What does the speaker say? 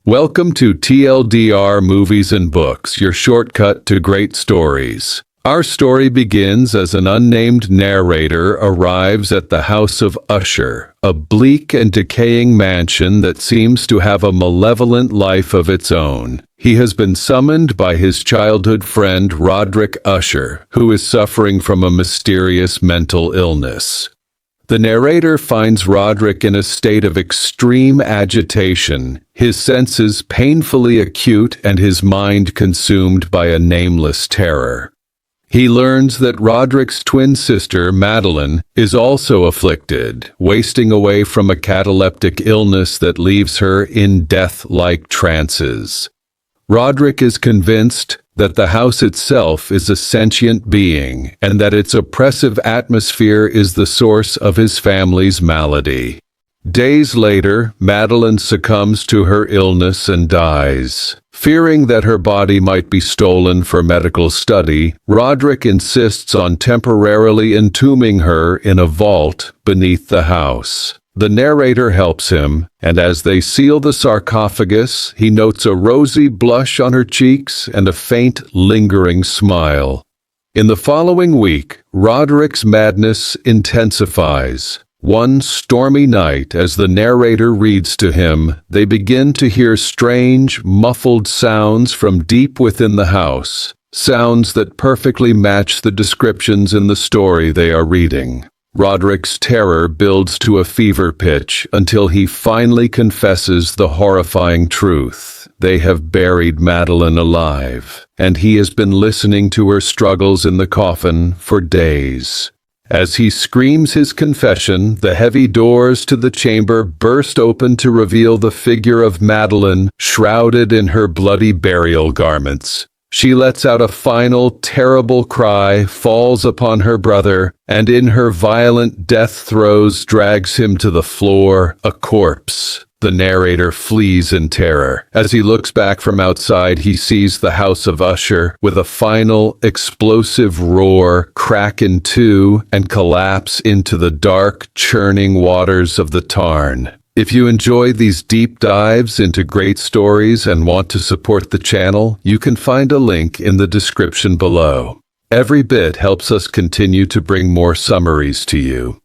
Welcome to TLDR Movies and Books, your shortcut to great stories. Our story begins as an unnamed narrator arrives at the House of Usher, a bleak and decaying mansion that seems to have a malevolent life of its own. He has been summoned by his childhood friend Roderick Usher, who is suffering from a mysterious mental illness. The narrator finds Roderick in a state of extreme agitation, his senses painfully acute and his mind consumed by a nameless terror. He learns that Roderick's twin sister, Madeline, is also afflicted, wasting away from a cataleptic illness that leaves her in death-like trances. Roderick is convinced that the house itself is a sentient being and that its oppressive atmosphere is the source of his family's malady. Days later, Madeline succumbs to her illness and dies. Fearing that her body might be stolen for medical study, Roderick insists on temporarily entombing her in a vault beneath the house. The narrator helps him, and as they seal the sarcophagus, he notes a rosy blush on her cheeks and a faint, lingering smile. In the following week, Roderick's madness intensifies. One stormy night, as the narrator reads to him, they begin to hear strange, muffled sounds from deep within the house, sounds that perfectly match the descriptions in the story they are reading. Roderick's terror builds to a fever pitch until he finally confesses the horrifying truth. They have buried Madeline alive, and he has been listening to her struggles in the coffin for days. As he screams his confession, the heavy doors to the chamber burst open to reveal the figure of Madeline, shrouded in her bloody burial garments. She lets out a final, terrible cry, falls upon her brother, and in her violent death throes drags him to the floor, a corpse. The narrator flees in terror. As he looks back from outside, he sees the House of Usher, with a final, explosive roar, crack in two and collapse into the dark, churning waters of the Tarn. If you enjoy these deep dives into great stories and want to support the channel, you can find a link in the description below. Every bit helps us continue to bring more summaries to you.